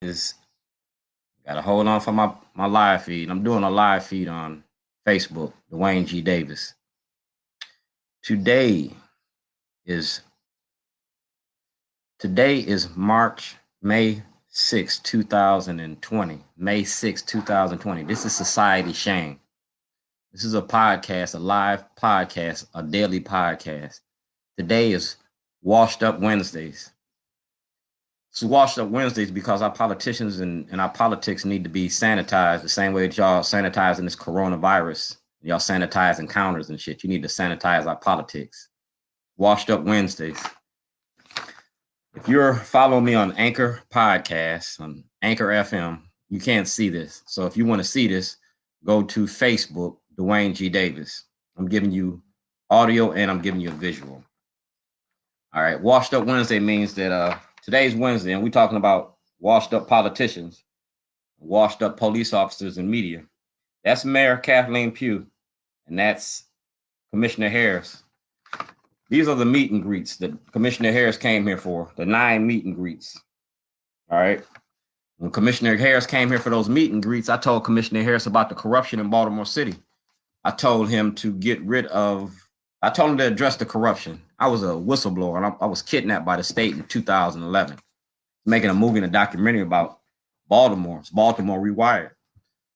Is gotta hold on for my live feed. I'm doing a live feed on Facebook, Dwayne G. Davis. Today is May 6, 2020. May 6, 2020. This is Society Shame. This is a podcast, a live podcast, a daily podcast. Today is Washed Up Wednesdays. It's Washed Up Wednesdays because our politicians and our politics need to be sanitized the same way that y'all sanitizing this coronavirus. Y'all sanitize encounters and shit. You need to sanitize our politics. Washed Up Wednesdays. If you're following me on Anchor Podcasts, on Anchor FM, you can't see this. So if you want to see this, go to Facebook, Dwayne G. Davis. I'm giving you audio and I'm giving you a visual. All right. Washed Up Wednesday means that today's Wednesday, and we're talking about washed up politicians, washed up police officers and media. That's Mayor Kathleen Pugh, and that's Commissioner Harris. These are the meet and greets that Commissioner Harris came here for, the 9 meet and greets. All right. When Commissioner Harris came here for those meet and greets, I told Commissioner Harris about the corruption in Baltimore City. I told him to I told him to address the corruption. I was a whistleblower, and I was kidnapped by the state in 2011, making a movie and a documentary about Baltimore. It's Baltimore Rewired.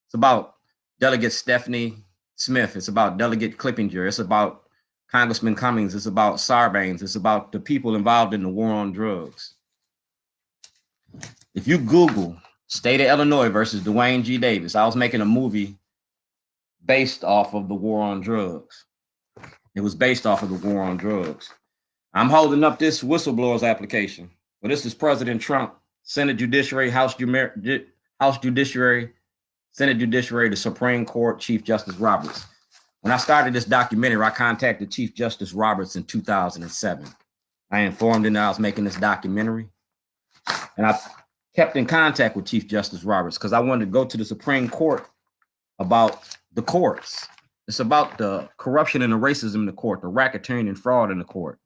It's about Delegate Stephaine Smith. It's about Delegate Clippinger. It's about Congressman Cummings. It's about Sarbanes. It's about the people involved in the war on drugs. If you Google State of Illinois versus Dwayne G. Davis, I was making a movie based off of the war on drugs. It was based off of the war on drugs. I'm holding up this whistleblower's application. Well, this is President Trump, Senate Judiciary, House Judiciary, Senate Judiciary, the Supreme Court, Chief Justice Roberts. When I started this documentary, I contacted Chief Justice Roberts in 2007. I informed him that I was making this documentary. And I kept in contact with Chief Justice Roberts because I wanted to go to the Supreme Court about the courts. It's about the corruption and the racism in the court, the racketeering and fraud in the court.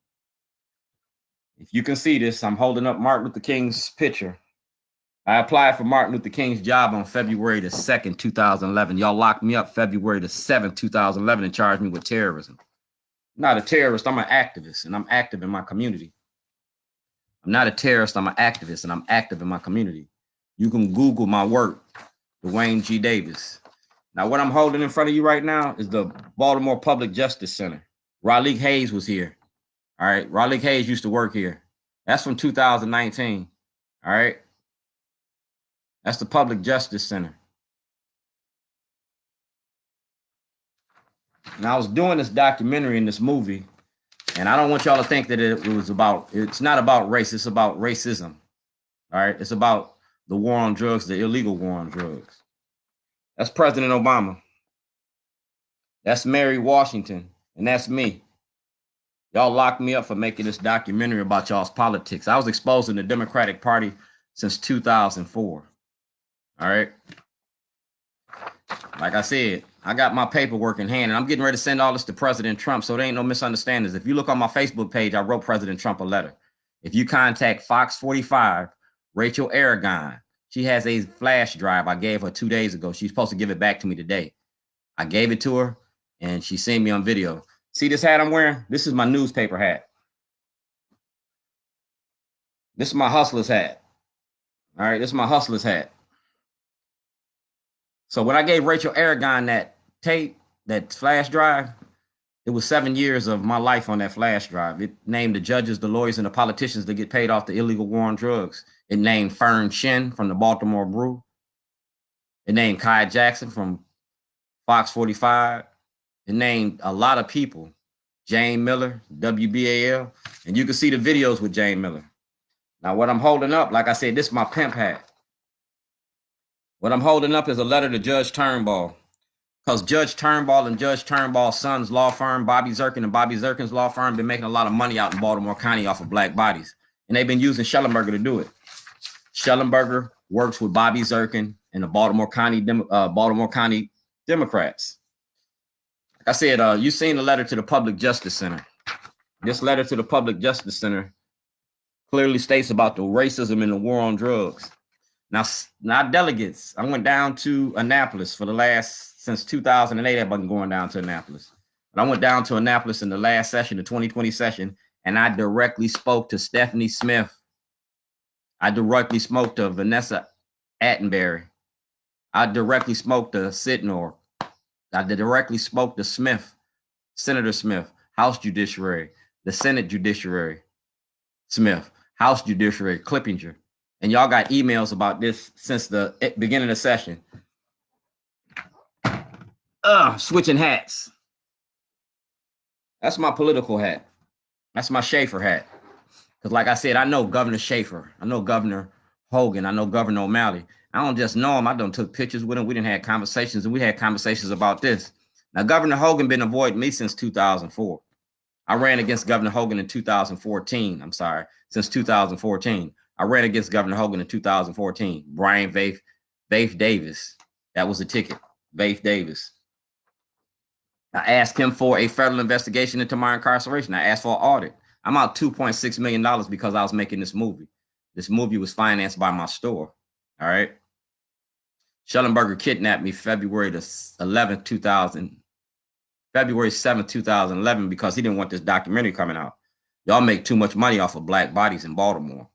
If you can see this, I'm holding up Martin Luther King's picture. I applied for Martin Luther King's job on February the 2nd, 2011. Y'all locked me up February the 7th, 2011 and charged me with terrorism. I'm not a terrorist, I'm an activist, and I'm active in my community. I'm not a terrorist, I'm an activist, and I'm active in my community. You can Google my work, Dwayne G. Davis. Now, what I'm holding in front of you right now is the Baltimore Public Justice Center. Raleigh Hayes was here. All right. Raleigh Hayes used to work here. That's from 2019. All right. That's the Public Justice Center. And I was doing this documentary in this movie, and I don't want y'all to think that it's not about race. It's about racism. All right. It's about the war on drugs, the illegal war on drugs. That's President Obama. That's Mary Washington. And that's me. Y'all locked me up for making this documentary about y'all's politics. I was exposing the Democratic Party since 2004. All right. Like I said, I got my paperwork in hand, and I'm getting ready to send all this to President Trump, so there ain't no misunderstandings. If you look on my Facebook page, I wrote President Trump a letter. If you contact Fox 45, Rachel Aragon, she has a flash drive I gave her 2 days ago. She's supposed to give it back to me today. I gave it to her, and she seen me on video. See this hat I'm wearing? This is my newspaper hat. This is my hustler's hat. All right, this is my hustler's hat. So when I gave Rachel Aragon that tape, that flash drive, it was 7 years of my life on that flash drive. It named the judges, the lawyers, and the politicians that get paid off the illegal war on drugs. It named Fern Shin from the Baltimore Brew. It named Kai Jackson from Fox 45. It named a lot of people. Jane Miller, WBAL. And you can see the videos with Jane Miller. Now, what I'm holding up, like I said, this is my pimp hat. What I'm holding up is a letter to Judge Turnbull. Because Judge Turnbull and Judge Turnbull's son's law firm, Bobby Zirkin and Bobby Zirkin's law firm, been making a lot of money out in Baltimore County off of black bodies. And they've been using Shellenberger to do it. Shellenberger works with Bobby Zirkin and the Baltimore County Democrats. Like I said, you've seen the letter to the Public Justice Center. This letter to the Public Justice Center clearly states about the racism and the war on drugs. Now delegates, I went down to Annapolis for the last, since 2008, I've been going down to Annapolis. But I went down to Annapolis in the last session, the 2020 session, and I directly spoke to Stephanie Smith. I directly spoke to Vanessa Attenberry. I directly spoke to Sitnor. I directly spoke to Smith, Senator Smith, House Judiciary, the Senate Judiciary, Smith, House Judiciary, Clippinger. And y'all got emails about this since the beginning of the session. Switching hats. That's my political hat. That's my Schaefer hat. Because like I said, I know Governor Schaefer. I know Governor Hogan. I know Governor O'Malley. I don't just know him. I done took pictures with him. We didn't have conversations, and we had conversations about this. Now, Governor Hogan been avoiding me since 2004. I ran against Governor Hogan in 2014. I'm sorry, since 2014. I ran against Governor Hogan in 2014. Brian Vaith Davis. That was the ticket. Vaith Davis. I asked him for a federal investigation into my incarceration. I asked for an audit. I'm out $2.6 million because I was making this movie. This movie was financed by my store. All right. Shellenberger kidnapped me February 7th, 2011, because he didn't want this documentary coming out. Y'all make too much money off of black bodies in Baltimore.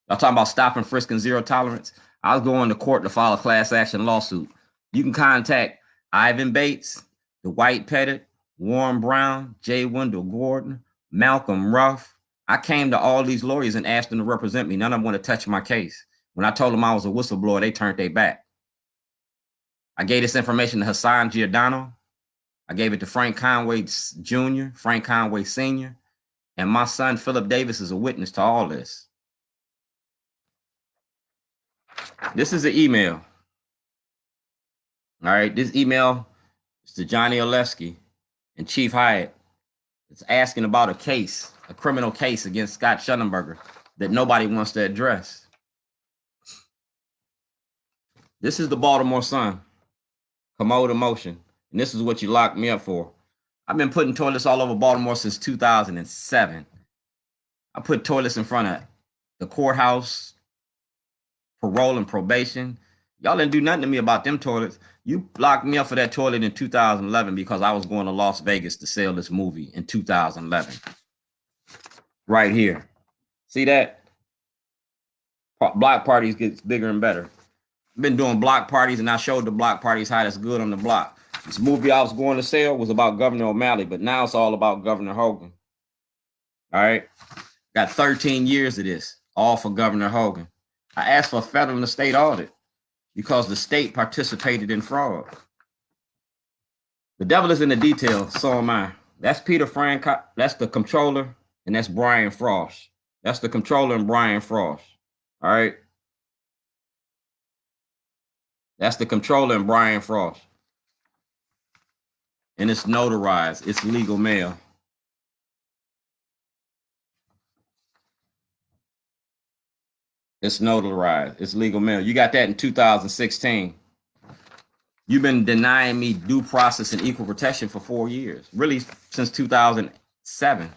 Y'all talking about stopping, frisk, and zero tolerance. I was going to court to file a class action lawsuit. You can contact Ivan Bates, Dwight Pettit, Warren Brown, J. Wendell Gordon, Malcolm Ruff. I came to all these lawyers and asked them to represent me. None of them want to touch my case. When I told them I was a whistleblower, they turned their back. I gave this information to Hassan Giordano. I gave it to Frank Conway Jr., Frank Conway Sr., and my son, Philip Davis, is a witness to all this. This is an email. All right, this email is to Johnny Olewski and Chief Hyatt. It's asking about a case, a criminal case against Scott Shellenberger that nobody wants to address. This is the Baltimore Sun, commode emotion, and this is what you locked me up for. I've been putting toilets all over Baltimore since 2007. I put toilets in front of the courthouse, parole and probation. Y'all didn't do nothing to me about them toilets. You locked me up for that toilet in 2011 because I was going to Las Vegas to sell this movie in 2011. Right here. See that? Block parties gets bigger and better. I've been doing block parties, and I showed the block parties how that's good on the block. This movie I was going to sell was about Governor O'Malley, but now it's all about Governor Hogan. All right? Got 13 years of this, all for Governor Hogan. I asked for a federal and state audit because the state participated in fraud. The devil is in the details, so am I. That's Peter Frank, that's the controller, and that's Brian Frost. That's the controller and Brian Frost. All right? That's the controller and Brian Frost. And it's notarized. It's legal mail. It's notarized. It's legal mail. You got that in 2016. You've been denying me due process and equal protection for 4 years, really since 2007.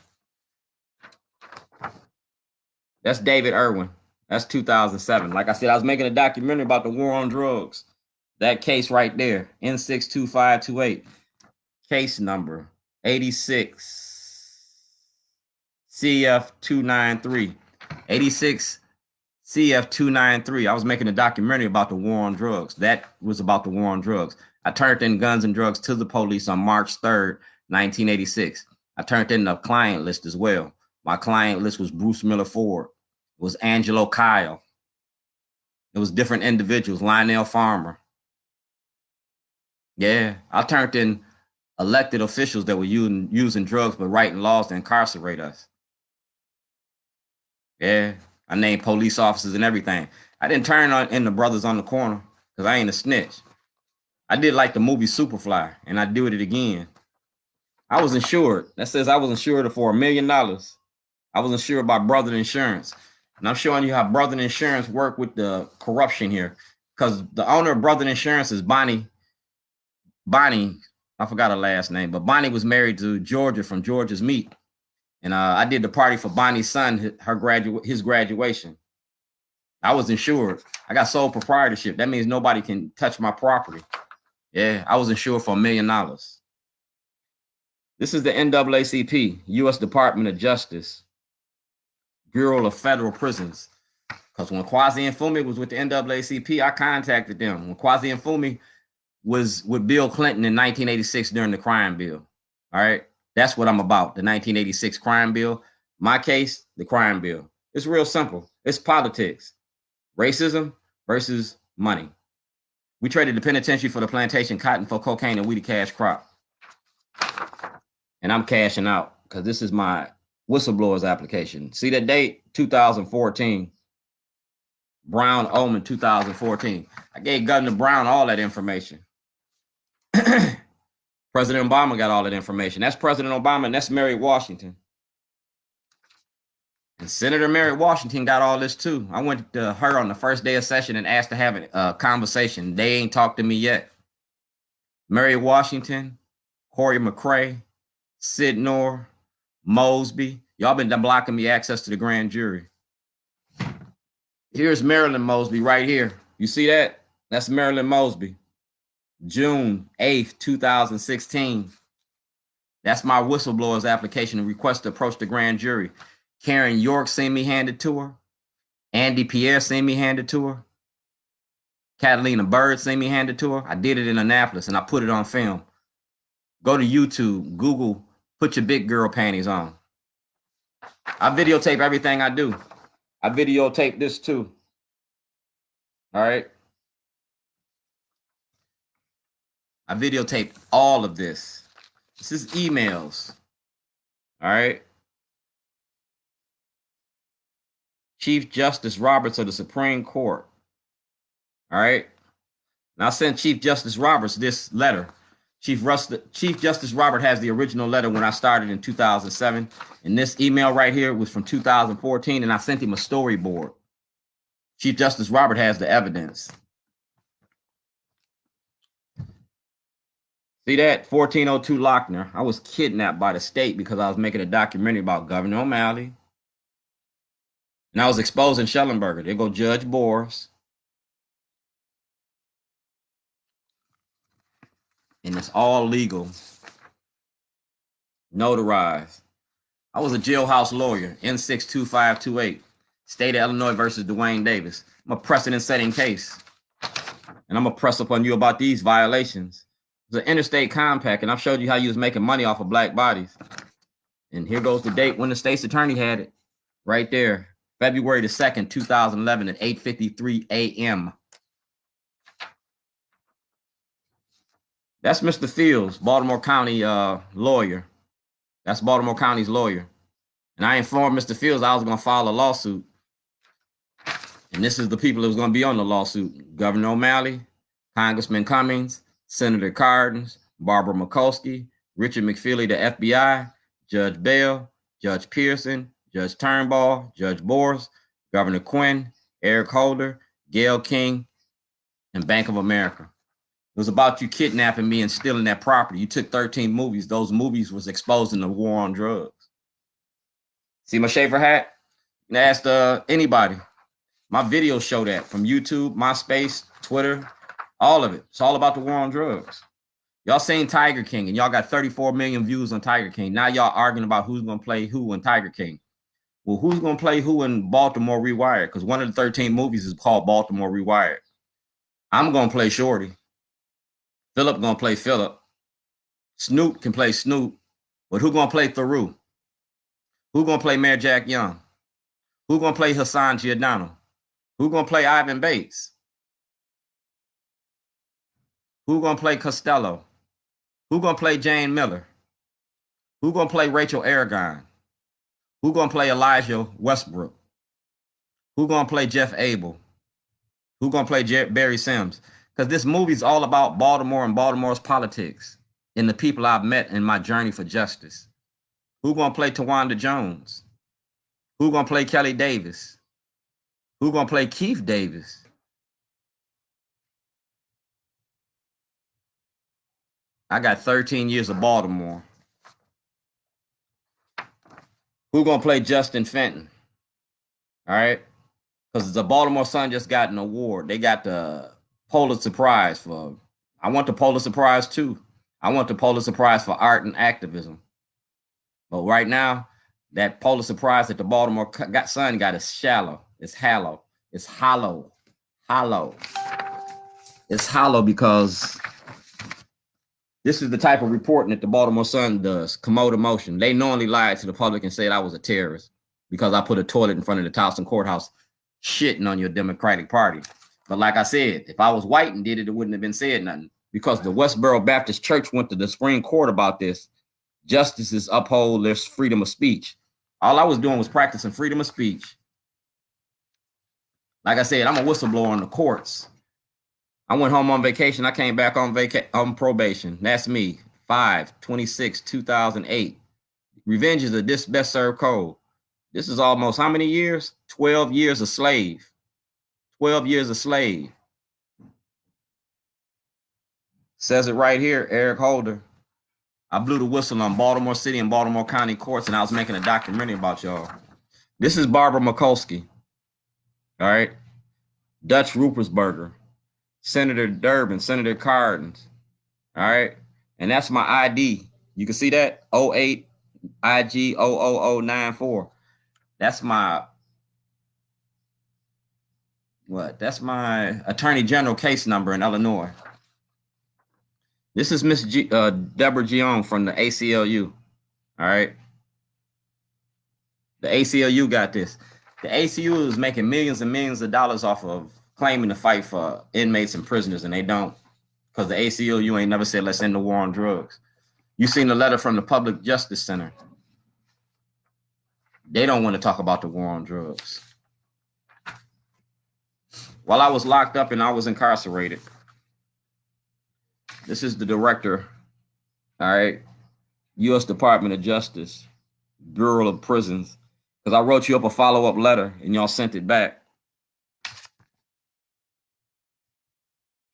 That's David Irwin. That's 2007. Like I said, I was making a documentary about the war on drugs. That case right there, N62528, case number 86 CF293. 86 CF293. I was making a documentary about the war on drugs. That was about the war on drugs. I turned in guns and drugs to the police on March 3rd, 1986. I turned in the client list as well. My client list was Bruce Miller Ford. It was Angelo Kyle. It was different individuals, Lionel Farmer. Yeah, I turned in elected officials that were using drugs but writing laws to incarcerate us. Yeah. I named police officers and everything. I didn't turn in the brothers on the corner because I ain't a snitch. I did like the movie Superfly, and I do it again. I was insured. That says I was insured for $1 million. I was insured by Brother Insurance. And I'm showing you how Brother Insurance work with the corruption here. Because the owner of Brother Insurance is Bonnie, I forgot her last name, but Bonnie was married to Georgia from Georgia's Meat. And I did the party for Bonnie's son, his graduation. I was insured. I got sole proprietorship. That means nobody can touch my property. Yeah, I was insured for $1 million. This is the NAACP, U.S. Department of Justice, Bureau of Federal Prisons. Because when Kwasi Mfume was with the NAACP, I contacted them. When Kwasi Mfume was with Bill Clinton in 1986 during the crime bill. All right. That's what I'm about. The 1986 crime bill. My case, the crime bill. It's real simple. It's politics. Racism versus money. We traded the penitentiary for the plantation, cotton for cocaine, and we the cash crop. And I'm cashing out because this is my whistleblower's application. See that date? 2014. Brown Omen 2014. I gave Governor Brown all that information. President Obama got all that information. That's President Obama, and that's Mary Washington. And Senator Mary Washington got all this too. I went to her on the first day of session and asked to have a conversation. They ain't talked to me yet. Mary Washington, Corey McCrae, Sid Noor, Mosby. Y'all been blocking me access to the grand jury. Here's Marilyn Mosby right here. You see that? That's Marilyn Mosby. June 8th, 2016. That's my whistleblower's application and request to approach the grand jury. Karen York seen me hand it to her. Andy Pierre seen me hand it to her. Catalina Bird seen me hand it to her. I did it in Annapolis and I put it on film. Go to YouTube, Google, put your big girl panties on. I videotape everything I do. I videotape this too. All right. I videotaped all of this. This is emails. All right. Chief Justice Roberts of the Supreme Court. All right. Now I sent Chief Justice Roberts this letter. Chief Justice Robert has the original letter when I started in 2007. And this email right here was from 2014, and I sent him a storyboard. Chief Justice Robert has the evidence. See that? 1402 Lochner. I was kidnapped by the state because I was making a documentary about Governor O'Malley. And I was exposing Shellenberger. There go Judge Boris. And it's all legal. Notarized. I was a jailhouse lawyer, N62528. State of Illinois versus Dwayne Davis. I'm a precedent-setting case. And I'm going to press upon you about these violations. It's an interstate compact, and I've showed you how you was making money off of black bodies. And here goes the date when the state's attorney had it. Right there. February the 2nd, 2011 at 8:53 a.m. That's Mr. Fields, Baltimore County lawyer. That's Baltimore County's lawyer. And I informed Mr. Fields I was going to file a lawsuit. And this is the people that was going to be on the lawsuit. Governor O'Malley, Congressman Cummings, Senator Hardin, Barbara Mikulski, Richard McFeely, the FBI, Judge Bell, Judge Pearson, Judge Turnbull, Judge Boris, Governor Quinn, Eric Holder, Gail King, and Bank of America. It was about you kidnapping me and stealing that property. You took 13 movies. Those movies was exposing the war on drugs. See my Schaefer hat? You can ask anybody. My videos show that from YouTube, MySpace, Twitter, all of it. It's all about the war on drugs. Y'all seen Tiger King, and y'all got 34 million views on Tiger King. Now y'all arguing about who's going to play who in Tiger King. Well, who's going to play who in Baltimore Rewired? Because one of the 13 movies is called Baltimore Rewired. I'm going to play Shorty. Philip going to play Philip. Snoop can play Snoop. But who going to play Theroux? Who going to play Mayor Jack Young? Who going to play Hassan Giordano? Who going to play Ivan Bates? Who going to play Costello? Who going to play Jane Miller? Who going to play Rachel Aragon? Who going to play Elijah Westbrook? Who going to play Jeff Abel? Who going to play Barry Sims? Because this movie's all about Baltimore and Baltimore's politics and the people I've met in my journey for justice. Who going to play Tawanda Jones? Who going to play Kelly Davis? Who going to play Keith Davis? I got 13 years of Baltimore. Who going to play Justin Fenton? All right. because the Baltimore Sun just got an award. They got the Pulitzer Prize for. I want the Pulitzer Prize too. I want the Pulitzer Prize for art and activism. But right now, that Pulitzer Prize that the Baltimore Sun got is shallow. It's hollow. It's hollow. Hollow. It's hollow because this is the type of reporting that the Baltimore Sun does. Commode emotion. They knowingly lied to the public and said I was a terrorist because I put a toilet in front of the Towson courthouse, shitting on your Democratic Party. But like I said, if I was white and did it, it wouldn't have been said nothing because the Westboro Baptist Church went to the Supreme Court about this. Justices uphold their freedom of speech. All I was doing was practicing freedom of speech. Like I said, I'm a whistleblower in the courts. I went home on vacation. I came back on probation. That's me. 5/26/2008. Revenge is a best served code. This is almost how many years? 12 years a slave. 12 years a slave. Says it right here, Eric Holder. I blew the whistle on Baltimore City and Baltimore County courts, and I was making a documentary about y'all. This is Barbara Mikulski. All right. Dutch Rupersberger. Senator Durbin, Senator Hardin. All right. And that's my ID. You can see that 08 IG 00094. That's my That's my Attorney General case number in Illinois. This is Miss Deborah Gion from the ACLU. All right. The ACLU got this. The ACLU is making millions and millions of dollars off of claiming to fight for inmates and prisoners, and they don't. Because the ACLU ain't never said, let's end the war on drugs. You seen the letter from the Public Justice Center. They don't want to talk about the war on drugs. While I was locked up and I was incarcerated, this is the director, all right, U.S. Department of Justice, Bureau of Prisons, because I wrote you up a follow-up letter and y'all sent it back.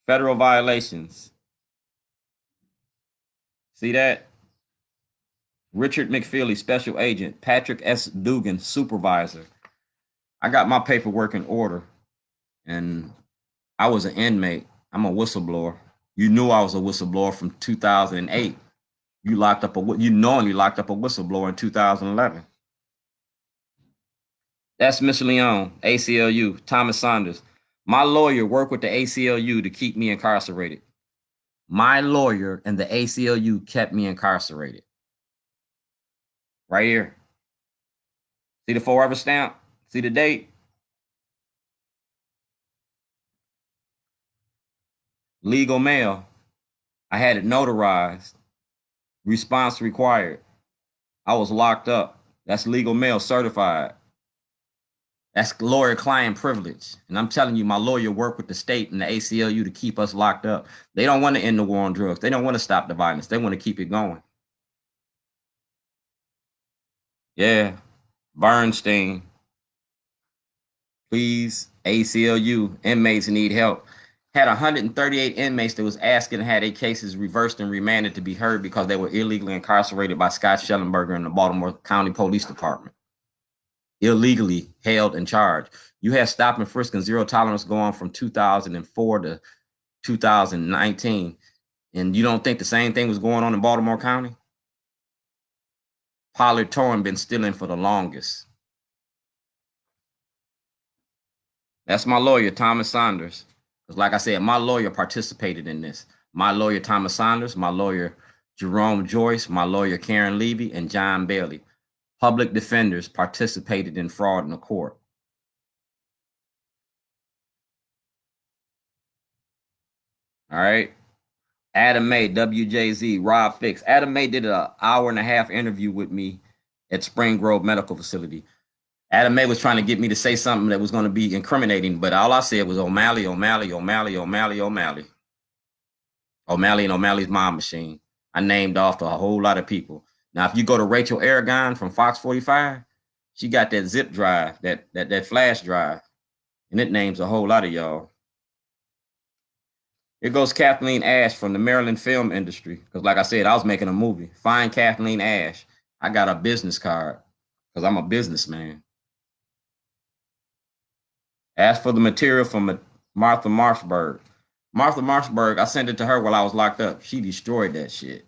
Federal violations. See that? Richard McFeely, Special Agent. Patrick S. Dugan, Supervisor. I got my paperwork in order, and I was an inmate. I'm a whistleblower. You knew I was a whistleblower from 2008. You knowingly locked up a whistleblower in 2011. That's Miss Leon, ACLU, Thomas Saunders. My lawyer worked with the ACLU to keep me incarcerated. My lawyer and the ACLU kept me incarcerated. Right here. See the forever stamp? See the date? Legal mail. I had it notarized. Response required. I was locked up. That's legal mail certified. That's lawyer-client privilege. And I'm telling you, my lawyer worked with the state and the ACLU to keep us locked up. They don't want to end the war on drugs. They don't want to stop the violence. They want to keep it going. Yeah. Bernstein. Please, ACLU, inmates need help. Had 138 inmates that was asking to have their cases reversed and remanded to be heard because they were illegally incarcerated by Scott Shellenberger in the Baltimore County Police Department. Illegally held and charged. You had stop and frisk and zero tolerance going from 2004 to 2019. And you don't think the same thing was going on in Baltimore County? Pollard Torrin been stealing for the longest. That's my lawyer, Thomas Saunders. Because like I said, my lawyer participated in this. My lawyer, Thomas Saunders, my lawyer, Jerome Joyce, my lawyer, Karen Levy, and John Bailey. Public defenders participated in fraud in the court. All right. Adam May, WJZ, Rob Fix. Adam May did an hour-and-a-half interview with me at Spring Grove Medical Facility. Adam May was trying to get me to say something that was going to be incriminating, but all I said was O'Malley, O'Malley, O'Malley, O'Malley, O'Malley. O'Malley and O'Malley's Mom Machine. I named off to a whole lot of people. Now, if you go to Rachel Aragon from Fox 45, she got that zip drive, that flash drive, and it names a whole lot of y'all. Here goes Kathleen Ash from the Maryland film industry. Because like I said, I was making a movie. Find Kathleen Ash. I got a business card because I'm a businessman. Asked for the material from Martha Marshberg. Martha Marshberg, I sent it to her while I was locked up. She destroyed that shit.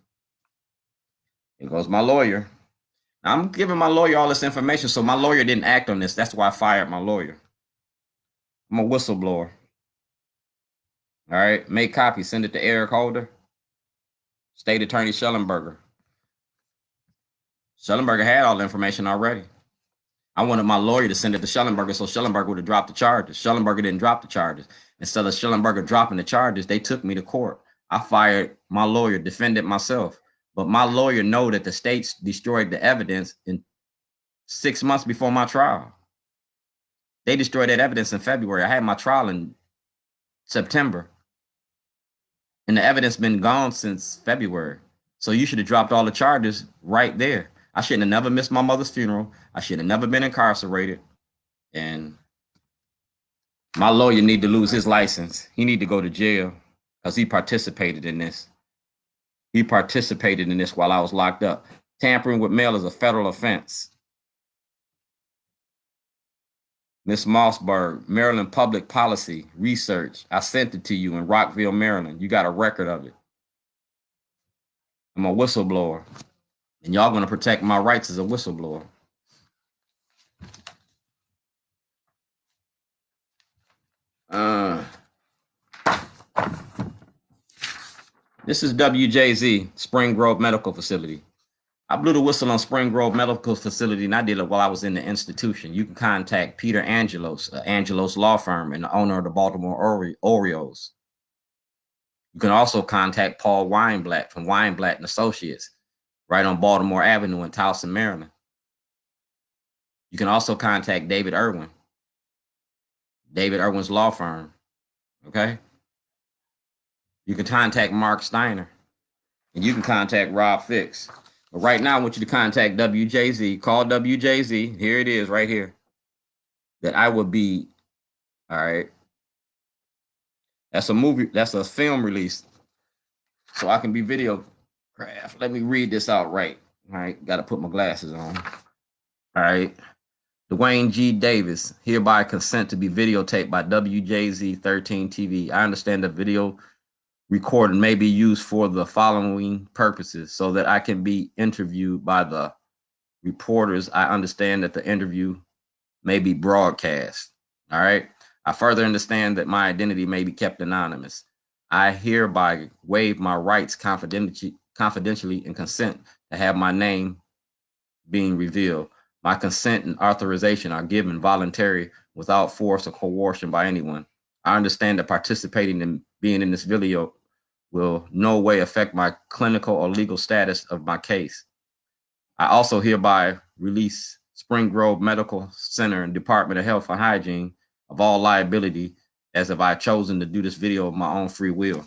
Here goes my lawyer. I'm giving my lawyer all this information, so my lawyer didn't act on this. That's why I fired my lawyer. I'm a whistleblower. All right, make copy, send it to Eric Holder, State Attorney Schellenberger. Schellenberger had all the information already. I wanted my lawyer to send it to Schellenberger so Schellenberger would have dropped the charges. Schellenberger didn't drop the charges. Instead of Schellenberger dropping the charges, they took me to court. I fired my lawyer, defended myself. But my lawyer know that the states destroyed the evidence in 6 months before my trial. They destroyed that evidence in February. I had my trial in September. And the evidence been gone since February. So you should have dropped all the charges right there. I shouldn't have never missed my mother's funeral. I should have never been incarcerated. And my lawyer need to lose his license. He need to go to jail because he participated in this. He participated in this while I was locked up. Tampering with mail is a federal offense. Miss Mossberg, Maryland Public Policy Research. I sent it to you in Rockville, Maryland. You got a record of it. I'm a whistleblower. And y'all going to protect my rights as a whistleblower. This is WJZ, Spring Grove Medical Facility. I blew the whistle on Spring Grove Medical Facility, and I did it while I was in the institution. You can contact Peter Angelos, Angelos Law Firm, and the owner of the Baltimore Orioles. You can also contact Paul Weinblatt from Weinblatt and Associates, right on Baltimore Avenue in Towson, Maryland. You can also contact David Irwin, David Irwin's law firm. Okay. You can contact Mark Steiner, and you can contact Rob Fix. But right now, I want you to contact WJZ. Call WJZ. Here it is, right here. That I would be. All right. That's a movie. That's a film release. So I can be videographed. Let me read this out right. All right. Got to put my glasses on. All right. Dwayne G. Davis, hereby consent to be videotaped by WJZ 13 TV. I understand the video recording may be used for the following purposes so that I can be interviewed by the reporters. I understand that the interview may be broadcast. All right. I further understand that my identity may be kept anonymous. I hereby waive my rights confidentially and consent to have my name being revealed. My consent and authorization are given voluntary without force or coercion by anyone. I understand that participating in being in this video will no way affect my clinical or legal status of my case. I also hereby release Spring Grove Medical Center and Department of Health and Hygiene of all liability as if I had chosen to do this video of my own free will.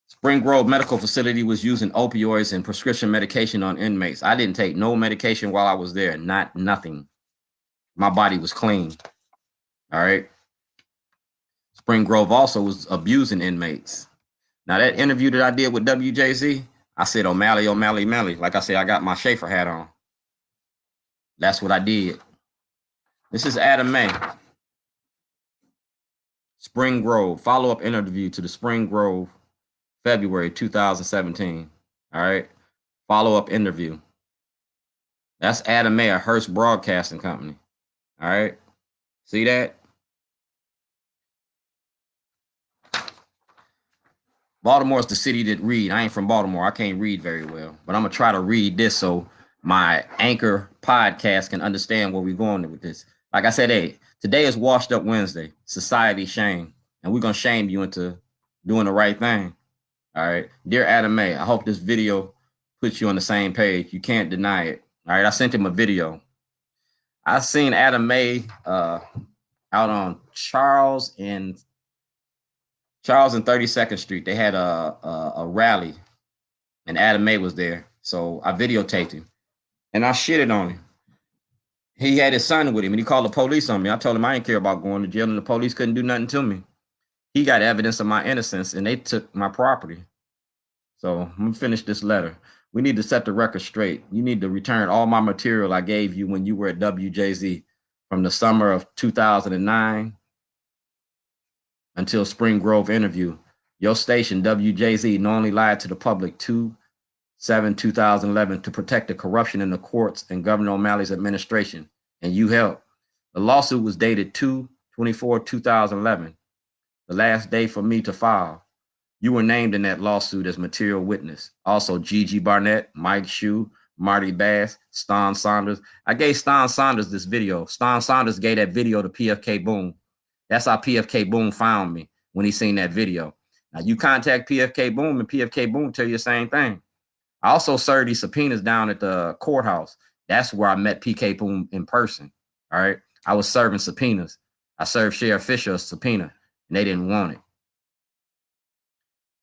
Spring Grove Medical Facility was using opioids and prescription medication on inmates. I didn't take no medication while I was there, nothing. My body was clean. All right. Spring Grove also was abusing inmates. Now that interview that I did with WJZ, I said O'Malley, O'Malley, O'Malley. Like I said, I got my Schaefer hat on. That's what I did. This is Adam May. Spring Grove, follow-up interview to the Spring Grove, February 2017. All right. Follow-up interview. That's Adam May, Hearst Broadcasting Company. All right. See that? Baltimore is the city that read. I ain't from Baltimore. I can't read very well, but I'm going to try to read this so my anchor podcast can understand where we're going with this. Like I said, hey, today is Washed Up Wednesday, Society Shame, and we're going to shame you into doing the right thing. All right. Dear Adam May, I hope this video puts you on the same page. You can't deny it. All right. I sent him a video. I seen Adam May out on Charles and 32nd Street. They had a rally, and Adam May was there. So I videotaped him, and I shitted on him. He had his son with him, and he called the police on me. I told him I didn't care about going to jail, and the police couldn't do nothing to me. He got evidence of my innocence, and they took my property. So I'm going to finish this letter. We need to set the record straight. You need to return all my material I gave you when you were at WJZ from the summer of 2009 until Spring Grove interview. Your station, WJZ, knowingly lied to the public 2/7/2011 to protect the corruption in the courts and Governor O'Malley's administration, and you helped. The lawsuit was dated 2/24/2011, the last day for me to file. You were named in that lawsuit as material witness. Also, Gigi Barnett, Mike Shue, Marty Bass, Ston Saunders. I gave Ston Saunders this video. Ston Saunders gave that video to PFK Boom. That's how PFK Boom found me when he seen that video. Now, you contact PFK Boom, and PFK Boom tell you the same thing. I also served these subpoenas down at the courthouse. That's where I met PK Boom in person. All right. I was serving subpoenas. I served Sheriff Fisher a subpoena, and they didn't want it.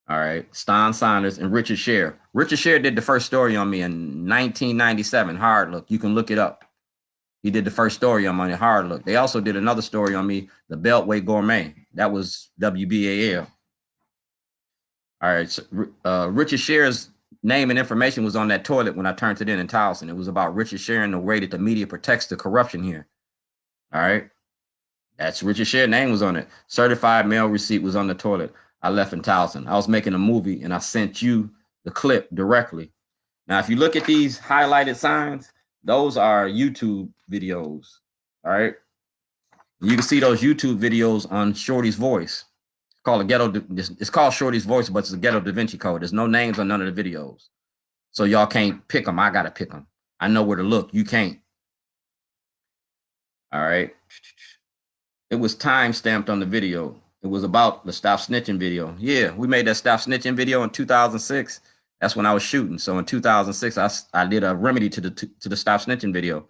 All right. Ston Saunders and Richard Sher. Richard Sher did the first story on me in 1997. Hard Look. You can look it up. He did the first story on me, Hard Look. They also did another story on me, The Beltway Gourmet. That was WBAL. All right. So, Richard Sher's name and information was on that toilet when I turned it in Towson. It was about Richard Sher and the way that the media protects the corruption here. All right. That's Richard Sher's name was on it. Certified mail receipt was on the toilet. I left in Towson. I was making a movie and I sent you the clip directly. Now, if you look at these highlighted signs, those are YouTube videos. All right. You can see those YouTube videos on Shorty's Voice. It's called a ghetto. It's called Shorty's Voice, but it's a ghetto Da Vinci Code. There's no names on none of the videos. So y'all can't pick them. I got to pick them. I know where to look. You can't. All right. It was time stamped on the video. It was about the Stop Snitching video. Yeah, we made that Stop Snitching video in 2006. That's when I was shooting. So in 2006, I did a remedy to the Stop Snitching video.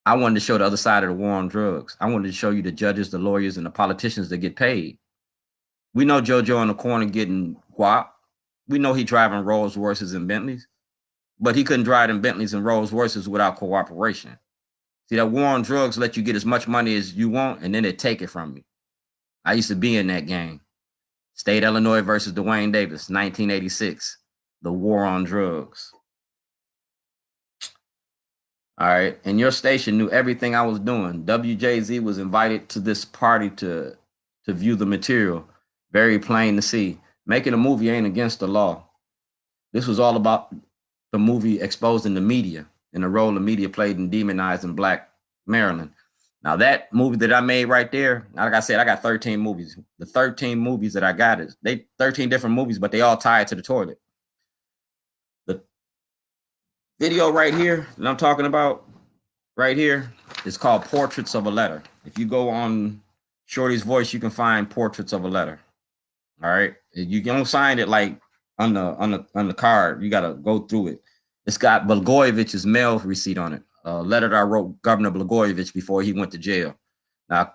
I wanted to show the other side of the war on drugs. I wanted to show you the judges, the lawyers, and the politicians that get paid. We know JoJo in the corner getting guap. We know he driving Rolls Royces and Bentleys, but he couldn't drive them Bentleys and Rolls Royces without cooperation. See, that war on drugs let you get as much money as you want, and then they take it from you. I used to be in that game. State Illinois versus Dwayne Davis, 1986. The war on drugs. All right. And your station knew everything I was doing. WJZ was invited to this party to view the material. Very plain to see. Making a movie ain't against the law. This was all about the movie exposing the media and the role the media played in demonizing Black Maryland. Now, that movie that I made right there, like I said, I got 13 movies. The 13 movies that I got is 13 different movies, but they all tied to the toilet. The video right here that I'm talking about right here is called Portraits of a Letter. If you go on Shorty's Voice, you can find Portraits of a Letter. All right. You don't sign it like on the card. You got to go through it. It's got Blagojevich's mail receipt on it. A letter that I wrote Governor Blagojevich before he went to jail. Now,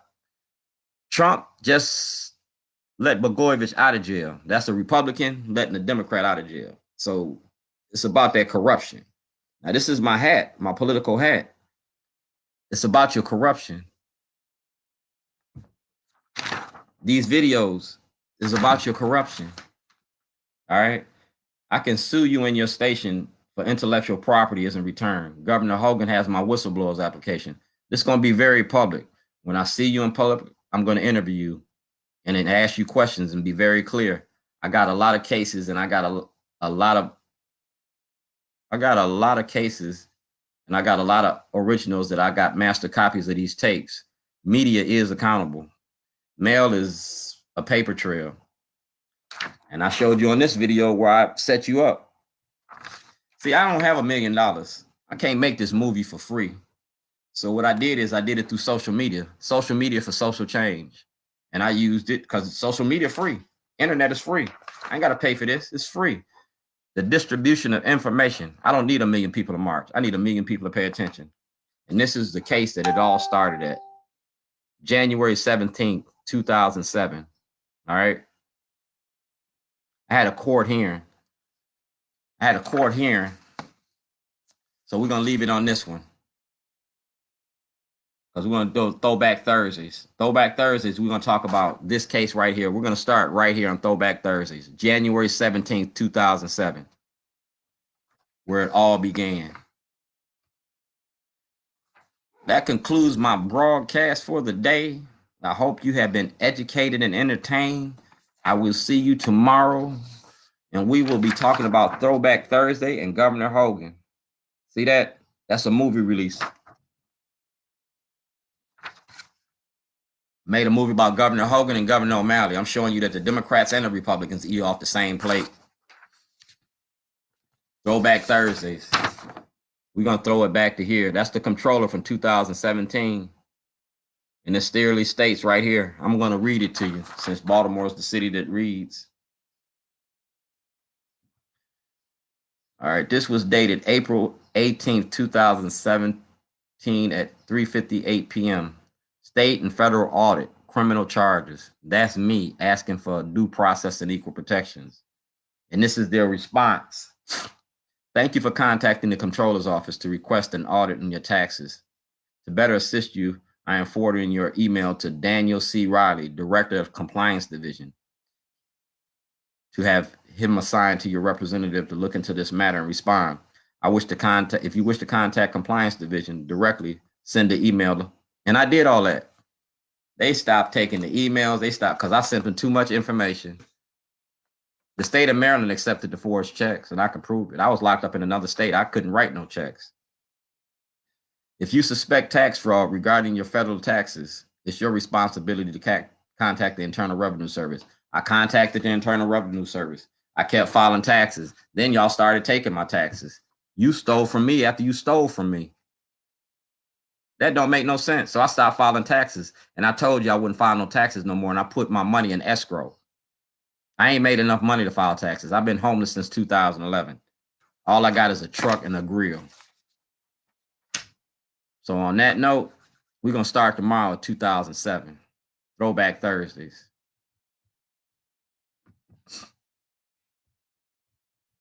Trump just let Blagojevich out of jail. That's a Republican letting a Democrat out of jail. So it's about that corruption. Now, this is my hat, my political hat. It's about your corruption. These videos is about your corruption. All right. I can sue you in your station for intellectual property as in return. Governor Hogan has my whistleblowers application. This is going to be very public. When I see you in public, I'm going to interview you and then ask you questions and be very clear. I got a lot of cases and I got a lot of cases and I got a lot of originals that I got master copies of these tapes. Media is accountable. Mail is a paper trail. And I showed you on this video where I set you up. See, I don't have $1 million. I can't make this movie for free. So what I did is I did it through social media for social change. And I used it because social media free. Internet is free. I ain't got to pay for this. It's free. The distribution of information. I don't need 1 million people to march. I need 1 million people to pay attention. And this is the case that it all started at. January 17th, 2007. All right. I had a court hearing. So we're going to leave it on this one. Because we're going to do Throwback Thursdays. Throwback Thursdays, we're going to talk about this case right here. We're going to start right here on Throwback Thursdays. January 17th, 2007. Where it all began. That concludes my broadcast for the day. I hope you have been educated and entertained. I will see you tomorrow, and we will be talking about Throwback Thursday and Governor Hogan. See that? That's a movie release. Made a movie about Governor Hogan and Governor O'Malley. I'm showing you that the Democrats and the Republicans eat off the same plate. Throwback Thursdays. We're going to throw it back to here. That's the controller from 2017. And it clearly states right here. I'm going to read it to you since Baltimore is the city that reads. All right. This was dated April 18th, 2017 at 3:58 p.m. State and federal audit, criminal charges. That's me asking for due process and equal protections. And this is their response. Thank you for contacting the Comptroller's Office to request an audit on your taxes. To better assist you, I am forwarding your email to Daniel C. Riley, Director of Compliance Division, to have him assigned to your representative to look into this matter and respond. If you wish to contact Compliance Division directly, send the email. And I did all that. They stopped taking the emails. They stopped because I sent them too much information. The state of Maryland accepted the forged checks, and I can prove it. I was locked up in another state. I couldn't write no checks. If you suspect tax fraud regarding your federal taxes, it's your responsibility to contact the Internal Revenue Service. I contacted the Internal Revenue Service. I kept filing taxes. Then y'all started taking my taxes. You stole from me after you stole from me. That don't make no sense. So I stopped filing taxes, and I told you I wouldn't file no taxes no more, and I put my money in escrow. I ain't made enough money to file taxes. I've been homeless since 2011. All I got is a truck and a grill. So on that note, we're going to start tomorrow at 2007. Throwback Thursdays.